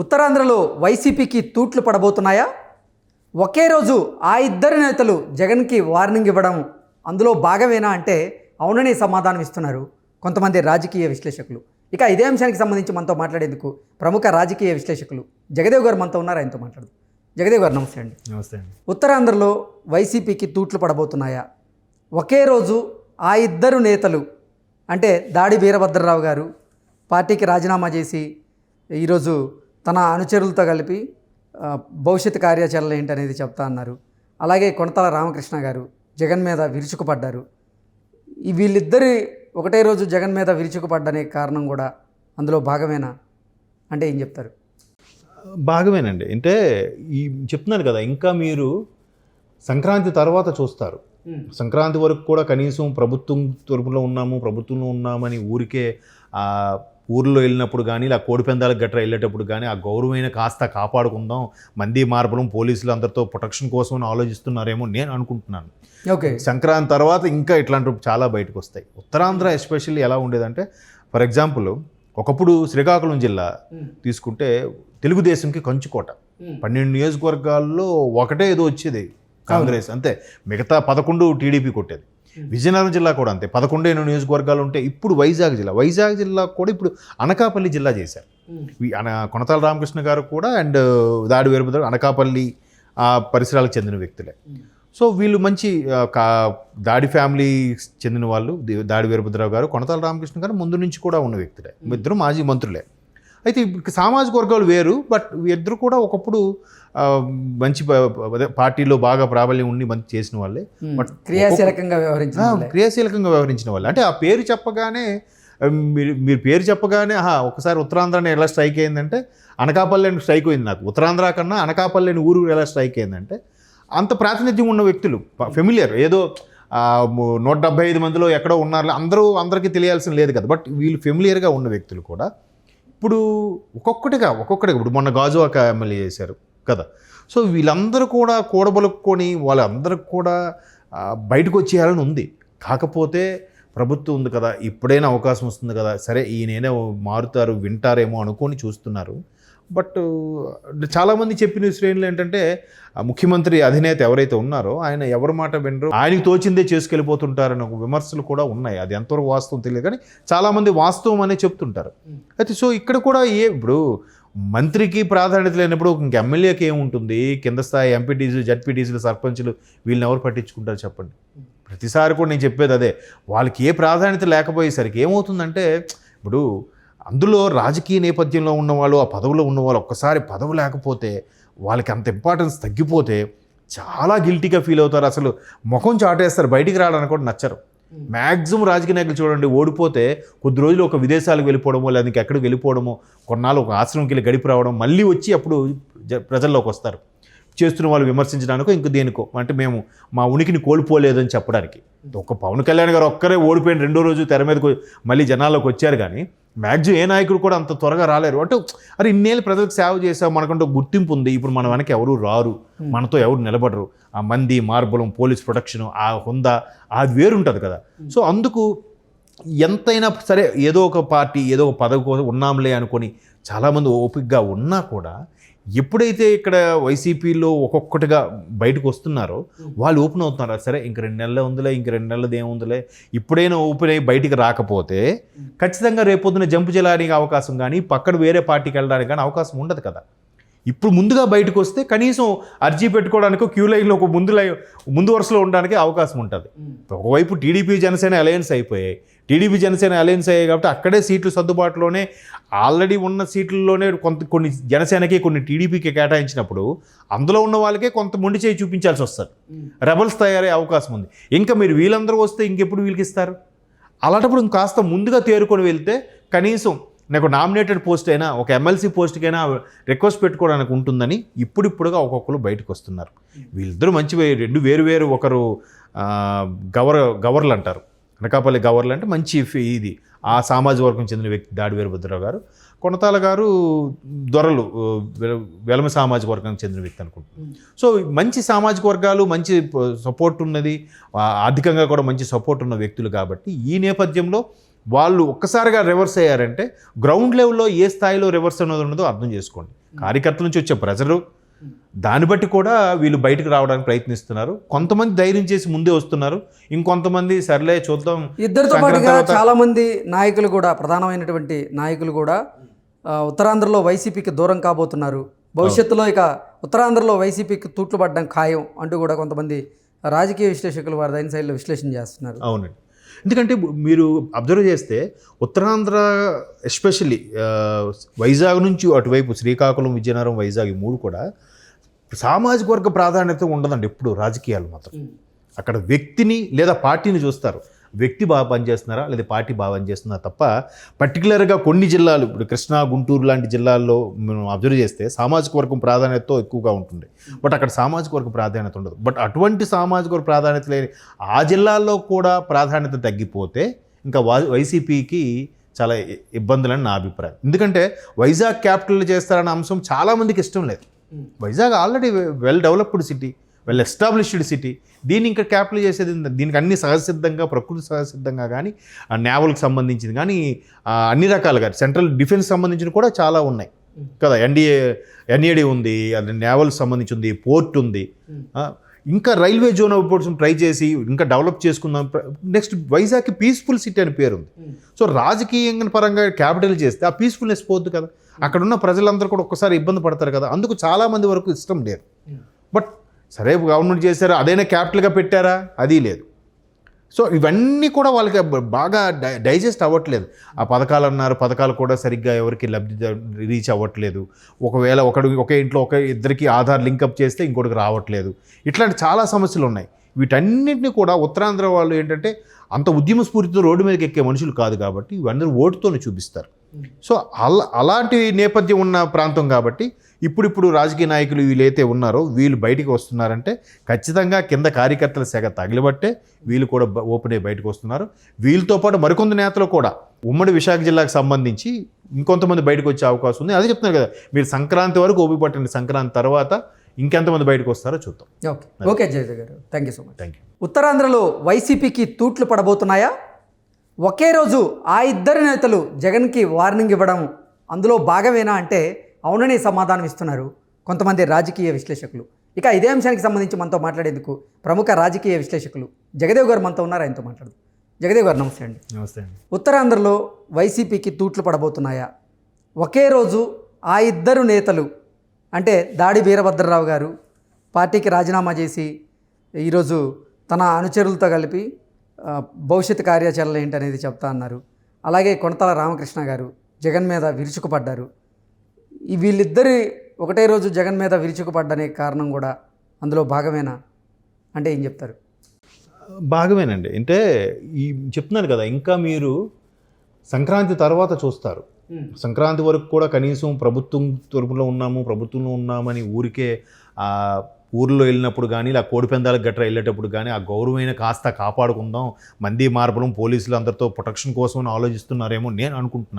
ఉత్తరాంధ్రలో వైసీపీకి తూట్లు పడబోతున్నాయా? ఒకే రోజు ఆ ఇద్దరు నేతలు జగన్కి వార్నింగ్ ఇవ్వడం అందులో భాగమేనా అంటే అవుననే సమాధానం ఇస్తున్నారు కొంతమంది రాజకీయ విశ్లేషకులు. ఇక ఇదే అంశానికి సంబంధించి మనతో మాట్లాడేందుకు ప్రముఖ రాజకీయ విశ్లేషకులు జగదేవ్ గారు మనతో ఉన్నారు. ఆయనతో మాట్లాడదు. జగదేవ్ గారు నమస్తే అండి. నమస్తే అండి. ఉత్తరాంధ్రలో వైసీపీకి తూట్లు పడబోతున్నాయా? ఒకే రోజు ఆ ఇద్దరు నేతలు అంటే దాడి వీరభద్రరావు గారు పార్టీకి రాజీనామా చేసి ఈరోజు తన అనుచరులతో కలిపి భవిష్యత్ కార్యాచరణ ఏంటనేది చెప్తా అన్నారు. అలాగే కొనతాల రామకృష్ణ గారు జగన్ మీద విరుచుకుపడ్డారు. ఈ వీళ్ళిద్దరి ఒకటే రోజు జగన్ మీద విరుచుకుపడ్డనే కారణం కూడా అందులో భాగమేనా అంటే ఏం చెప్తారు? భాగమేనండి. అంటే ఈ చెప్తున్నాను కదా, ఇంకా మీరు సంక్రాంతి తర్వాత చూస్తారు. సంక్రాంతి వరకు కూడా కనీసం ప్రభుత్వం తరపులో ఉన్నాము, ప్రభుత్వంలో ఉన్నామని ఊరికే ఊర్లో వెళ్ళినప్పుడు కానీ ఇలా కోడిపందాలకు గట్రా వెళ్ళేటప్పుడు కానీ ఆ గౌరవమైన కాస్త కాపాడుకుందాం, మంది మార్పులం పోలీసులు అందరితో ప్రొటెక్షన్ కోసం ఆలోచిస్తున్నారేమో నేను అనుకుంటున్నాను. ఓకే, సంక్రాంతి తర్వాత ఇంకా ఇట్లాంటి చాలా బయటకు వస్తాయి. ఉత్తరాంధ్ర ఎస్పెషల్లీ ఎలా ఉండేదంటే, ఫర్ ఎగ్జాంపుల్ ఒకప్పుడు శ్రీకాకుళం జిల్లా తీసుకుంటే తెలుగుదేశంకి కంచుకోట. 12 నియోజకవర్గాల్లో ఒకటే ఏదో వచ్చేది కాంగ్రెస్, అంతే. మిగతా 11 టీడీపీ కొట్టేది. విజయనగరం జిల్లా కూడా అంతే, 11 నియోజకవర్గాలు ఉంటే ఇప్పుడు వైజాగ్ జిల్లా కూడా ఇప్పుడు అనకాపల్లి జిల్లా చేశారు. కొనతాల రామకృష్ణ గారు కూడా అండ్ దాడి వీరభద్రరావు అనకాపల్లి ఆ పరిసరాలకు చెందిన వ్యక్తులే. సో వీళ్ళు మంచి దాడి ఫ్యామిలీ చెందిన వాళ్ళు. దాడి వీరభద్రరావు గారు, కొనతాల రామకృష్ణ గారు ముందు నుంచి కూడా ఉన్న వ్యక్తులే, ఇద్దరు మాజీ మంత్రులే. అయితే సామాజిక వర్గాలు వేరు, బట్ ఇద్దరు కూడా ఒకప్పుడు మంచి పార్టీలో బాగా ప్రాబల్యం ఉండి మంచి చేసిన వాళ్ళే, బట్ క్రియాశీలకంగా వ్యవహరించిన వాళ్ళే. అంటే ఆ పేరు చెప్పగానే మీరు పేరు చెప్పగానే ఒకసారి ఉత్తరాంధ్రని ఎలా స్ట్రైక్ అయిందంటే అనకాపల్లి అని స్ట్రైక్ అయింది నాకు. ఉత్తరాంధ్ర కన్నా అనకాపల్లి అని ఊరు ఎలా స్ట్రైక్ అయిందంటే అంత ప్రాతినిధ్యం ఉన్న వ్యక్తులు, ఫెమిలియర్. ఏదో 175 మందిలో ఎక్కడో ఉన్నారు, అందరికీ తెలియాల్సిన లేదు కదా, బట్ వీళ్ళు ఫెమిలియర్గా ఉన్న వ్యక్తులు కూడా ఇప్పుడు ఒక్కొక్కటిగా ఇప్పుడు మొన్న గాజువాక ఎమ్మెల్యే చేశారు కదా. సో వీళ్ళందరూ కూడా కూడబలుక్కొని వాళ్ళందరికీ కూడా బయటకు వచ్చేయాలని ఉంది. కాకపోతే ప్రభుత్వం ఉంది కదా, ఇప్పుడైనా అవకాశం వస్తుంది కదా, సరే ఈయనైనా మారుతారు వింటారేమో అనుకొని చూస్తున్నారు. బట్ చాలామంది చెప్పిన శ్రేణులు ఏంటంటే ముఖ్యమంత్రి అధినేత ఎవరైతే ఉన్నారో ఆయన ఎవరి మాట వినరు, ఆయనకు తోచిందే చేసుకెళ్ళిపోతుంటారని ఒక విమర్శలు కూడా ఉన్నాయి. అది ఎంతవరకు వాస్తవం తెలియదు, కానీ చాలామంది వాస్తవం అనే చెప్తుంటారు. అయితే సో ఇక్కడ కూడా ఇప్పుడు మంత్రికి ప్రాధాన్యత లేనప్పుడు ఇంక ఎమ్మెల్యేకి ఏముంటుంది? కింద స్థాయి ఎంపీటీసీలు, జడ్పీటీసీలు, సర్పంచులు వీళ్ళని ఎవరు పట్టించుకుంటారు చెప్పండి? ప్రతిసారి కూడా నేను చెప్పేది అదే, వాళ్ళకి ఏ ప్రాధాన్యత లేకపోయేసరికి ఏమవుతుందంటే, ఇప్పుడు అందులో రాజకీయ నేపథ్యంలో ఉన్నవాళ్ళు, ఆ పదవిలో ఉన్నవాళ్ళు ఒక్కసారి పదవి లేకపోతే వాళ్ళకి అంత ఇంపార్టెన్స్ తగ్గిపోతే చాలా గిల్టీగా ఫీల్ అవుతారు. అసలు ముఖం చాటేస్తారు, బయటికి రావడానికి కూడా నచ్చరు. మ్యాక్సిమం రాజకీయ నాయకులు చూడండి, ఓడిపోతే కొద్ది రోజులు ఒక విదేశాలకు వెళ్ళిపోవడమో లేదా ఎక్కడికి వెళ్ళిపోవడమో, కొన్నాళ్ళు ఒక ఆశ్రమంకి వెళ్ళి గడిపి రావడం, మళ్ళీ వచ్చి అప్పుడు ప్రజల్లోకి వస్తారు. చేస్తున్న వాళ్ళు విమర్శించడానికో ఇంక దేనికో, అంటే మేము మా ఉనికిని కోల్పోలేదని చెప్పడానికి. ఒక పవన్ కళ్యాణ్ గారు ఒక్కరే ఓడిపోయిన రెండో రోజు తెర మీదకు మళ్ళీ జనాల్లోకి వచ్చారు, కానీ మ్యాక్సిమం ఏ నాయకుడు కూడా అంత త్వరగా రాలేరు. అంటే అరే ఇన్నేళ్ళు ప్రజలకు సేవ చేసావు, మనకంటూ గుర్తింపు ఉంది, ఇప్పుడు మన వెనక ఎవరు రారు, మనతో ఎవరు నిలబడరు, ఆ మంది మార్బలం, పోలీస్ ప్రొటెక్షను, ఆ హుందా అది వేరుంటుంది కదా. సో అందుకు ఎంతైనా సరే ఏదో ఒక పార్టీ ఏదో ఒక పదవి కోసం ఉన్నాంలే అనుకొని చాలామంది ఓపికగా ఉన్నా కూడా ఎప్పుడైతే ఇక్కడ వైసీపీలో ఒక్కొక్కటిగా బయటకు వస్తున్నారో వాళ్ళు ఓపెన్ అవుతున్నారు. సరే ఇంక 2 నెలలు ఉందిలే, ఇంక 2 నెలలది ఏముందిలే, ఇప్పుడైనా ఓపెన్ అయ్యి బయటికి రాకపోతే ఖచ్చితంగా రేపొద్దున జంపు చేయడానికి అవకాశం కానీ పక్కన వేరే పార్టీకి వెళ్ళడానికి కానీ అవకాశం ఉండదు కదా. ఇప్పుడు ముందుగా బయటకు వస్తే కనీసం అర్జీ పెట్టుకోవడానికి క్యూ లైన్లో ఒక ముందు వరుసలో ఉండడానికి అవకాశం ఉంటుంది. ఒకవైపు టీడీపీ జనసేన అలయన్స్ అయిపోయాయి, టీడీపీ జనసేన అలయన్స్ అయ్యాయి కాబట్టి అక్కడే సీట్లు సర్దుబాటులోనే ఆల్రెడీ ఉన్న సీట్లలోనే కొన్ని జనసేనకి కొన్ని టీడీపీకి కేటాయించినప్పుడు అందులో ఉన్న వాళ్ళకే కొంత మొండి చేయి చూపించాల్సి వస్తుంది, రెబల్స్ తయారయ్యే అవకాశం ఉంది. ఇంకా మీరు వీళ్ళందరూ వస్తే ఇంకెప్పుడు వీళ్ళకి ఇస్తారు? అలాంటప్పుడు కాస్త ముందుగా తేరుకొని వెళ్తే కనీసం నాకు నామినేటెడ్ పోస్ట్ అయినా, ఒక ఎమ్మెల్సీ పోస్ట్కైనా రిక్వెస్ట్ పెట్టుకోవడానికి ఉంటుందని ఇప్పుడిప్పుడుగా ఒక్కొక్కరు బయటకు వస్తున్నారు. వీళ్ళిద్దరూ మంచి వేరు, ఒకరు గవర్లు అంటారు, అనకాపల్లి గవర్లు అంటే మంచి ఇది ఆ సామాజిక వర్గం చెందిన వ్యక్తి దాడి వీరభద్రరావు గారు. కొనతాల గారు దొరలు, వెలమ సామాజిక వర్గానికి చెందిన వ్యక్తి అనుకుంటున్నాను. సో మంచి సామాజిక వర్గాలు, మంచి సపోర్ట్ ఉన్నది, ఆర్థికంగా కూడా మంచి సపోర్ట్ ఉన్న వ్యక్తులు కాబట్టి ఈ నేపథ్యంలో వాళ్ళు ఒక్కసారిగా రివర్స్ అయ్యారంటే గ్రౌండ్ లెవెల్లో ఏ స్థాయిలో రివర్స్ అనేది ఉన్నదో అర్థం చేసుకోండి. కార్యకర్తల నుంచి వచ్చే ప్రెజరు దాన్ని బట్టి కూడా వీళ్ళు బయటకు రావడానికి ప్రయత్నిస్తున్నారు. కొంతమంది ధైర్యం చేసి ముందే వస్తున్నారు, ఇంకొంతమంది సర్లే చూద్దాం. ఇద్దరితో పాటుగా చాలా మంది నాయకులు కూడా, ప్రధానమైనటువంటి నాయకులు కూడా ఉత్తరాంధ్రలో వైసీపీకి దూరం కాబోతున్నారు, భవిష్యత్తులో ఇక ఉత్తరాంధ్రలో వైసీపీకి తూట్లు పడడం ఖాయం అంటూ కూడా కొంతమంది రాజకీయ విశ్లేషకులు వారి దైన శైలిలో విశ్లేషణ చేస్తున్నారు. అవునండి, ఎందుకంటే మీరు అబ్జర్వ్ చేస్తే ఉత్తరాంధ్ర ఎస్పెషల్లీ వైజాగ్ నుంచి అటువైపు శ్రీకాకుళం, విజయనగరం, వైజాగ్ ఈ మూడు కూడా సామాజిక వర్గ ప్రాధాన్యత ఉండదండి ఎప్పుడు రాజకీయాలు మాత్రం. అక్కడ వ్యక్తిని లేదా పార్టీని చూస్తారు, వ్యక్తి బాగా పనిచేస్తున్నారా లేదా పార్టీ బాగా పనిచేస్తున్నారా తప్ప పర్టికులర్గా కొన్ని జిల్లాలు, ఇప్పుడు కృష్ణా, గుంటూరు లాంటి జిల్లాల్లో మనం అబ్జర్వ్ చేస్తే సామాజిక వర్గం ప్రాధాన్యతతో ఎక్కువగా ఉంటుంది. బట్ అక్కడ సామాజిక వర్గ ప్రాధాన్యత ఉండదు. బట్ అటువంటి సామాజిక వర్గ ప్రాధాన్యత లేని ఆ జిల్లాల్లో కూడా ప్రాధాన్యత తగ్గిపోతే ఇంకా వైసీపీకి చాలా ఇబ్బందులని నా అభిప్రాయం. ఎందుకంటే వైజాగ్ క్యాపిటల్ చేస్తారన్న అంశం చాలామందికి ఇష్టం లేదు. Vizag already well developed city, well established city. దీన్ని ఇంకా క్యాపిటల్ చేసేది, దీనికి అన్ని సహజసిద్ధంగా, ప్రకృతి సహజసిద్ధంగా కానీ నేవల్కి సంబంధించింది కానీ అన్ని రకాలుగా సెంట్రల్ డిఫెన్స్ సంబంధించిన కూడా చాలా ఉన్నాయి కదా. ఎన్ఏడి ఉంది, అది నేవల్కి సంబంధించి ఉంది, పోర్ట్ ఉంది. ఇంకా రైల్వే జోన్ కోసం ట్రై చేసి ఇంకా డెవలప్ చేసుకుందాం. నెక్స్ట్ వైజాగ్కి పీస్ఫుల్ సిటీ అని పేరు ఉంది. సో రాజకీయంగా పరంగా క్యాపిటల్ చేస్తే ఆ పీస్ఫుల్నెస్ పోద్దు కదా. అక్కడ ఉన్న ప్రజలందరూ కూడా ఒక్కసారి ఇబ్బంది పడతారు కదా. అందుకు చాలామంది వరకు ఇష్టం లేదు. బట్ సరే గవర్నమెంట్ చేశారా, అదైనా క్యాపిటల్గా పెట్టారా, అది లేదు. సో ఇవన్నీ కూడా వాళ్ళకి బాగా డైజెస్ట్ అవ్వట్లేదు. ఆ పథకాలు అన్నారు, పథకాలు కూడా సరిగ్గా ఎవరికి లబ్ధి రీచ్ అవ్వట్లేదు. ఒకవేళ ఒకే ఇంట్లో ఇద్దరికి ఆధార్ లింకప్ చేస్తే ఇంకోటికి రావట్లేదు. ఇట్లాంటి చాలా సమస్యలు ఉన్నాయి. వీటన్నిటిని కూడా ఉత్తరాంధ్ర వాళ్ళు ఏంటంటే అంత ఉద్యమ స్ఫూర్తితో రోడ్డు మీదకి ఎక్కే మనుషులు కాదు కాబట్టి ఇవన్నీ ఓటుతోనే చూపిస్తారు. సో అలాంటి నేపథ్యం ఉన్న ప్రాంతం కాబట్టి ఇప్పుడు రాజకీయ నాయకులు వీళ్ళైతే ఉన్నారో వీళ్ళు బయటికి వస్తున్నారంటే ఖచ్చితంగా కింద కార్యకర్తల సెగ తగిలిబట్టే వీళ్ళు కూడా ఓపెన్ అయ్యి బయటకు వస్తున్నారు. వీళ్ళతో పాటు మరికొంత నేతలు కూడా ఉమ్మడి విశాఖ జిల్లాకు సంబంధించి ఇంకొంతమంది బయటకు వచ్చే అవకాశం ఉంది. అదే చెప్తున్నారు కదా, మీరు సంక్రాంతి వరకు ఓపిక పట్టండి, సంక్రాంతి తర్వాత ఇంకెంతమంది బయటకు వస్తారో చూద్దాం. ఓకే జయదేవ్ గారు, thank you so much. Thank you. ఉత్తరాంధ్రలో వైసీపీకి తూట్లు పడబోతున్నాయా? ఒకే రోజు ఆ ఇద్దరు నేతలు జగన్కి వార్నింగ్ ఇవ్వడం అందులో భాగమేనా అంటే అవునని సమాధానం ఇస్తున్నారు కొంతమంది రాజకీయ విశ్లేషకులు. ఇక ఇదే అంశానికి సంబంధించి మనతో మాట్లాడేందుకు ప్రముఖ రాజకీయ విశ్లేషకులు జగదేవ్ గారు మనతో ఉన్నారు. ఆయనతో మాట్లాడదు. జగదేవ్ గారు నమస్తే అండి. నమస్తే అండి. ఉత్తరాంధ్రలో వైసీపీకి తూట్లు పడబోతున్నాయా? ఒకే రోజు ఆ ఇద్దరు నేతలు అంటే దాడి వీరభద్రరావు గారు పార్టీకి రాజీనామా చేసి ఈరోజు తన అనుచరులతో కలిపి భవిష్యత్ కార్యాచరణ ఏంటనేది చెప్తా అన్నారు. అలాగే కొనతాల రామకృష్ణ గారు జగన్ మీద విరుచుకుపడ్డారు. వీళ్ళిద్దరి ఒకటే రోజు జగన్ మీద విరుచుకుపడ్డనే కారణం కూడా అందులో భాగమేనా అంటే ఏం చెప్తారు? భాగమేనండి. అంటే చెప్తున్నాను కదా, ఇంకా మీరు సంక్రాంతి తర్వాత చూస్తారు. సంక్రాంతి వరకు కూడా కనీసం ప్రభుత్వంలో ఉన్నామని ఊరికే ఊర్లో వెళ్ళినప్పుడు కానీ ఇలా కోడిపందాలకు గట్రా వెళ్ళేటప్పుడు కానీ ఆ గౌరవమైన కాస్త కాపాడుకుందాం, మంది మార్పులం పోలీసులు అందరితో ప్రొటెక్షన్ కోసం ఆలోచిస్తున్నారేమో నేను అనుకుంటున్నాను.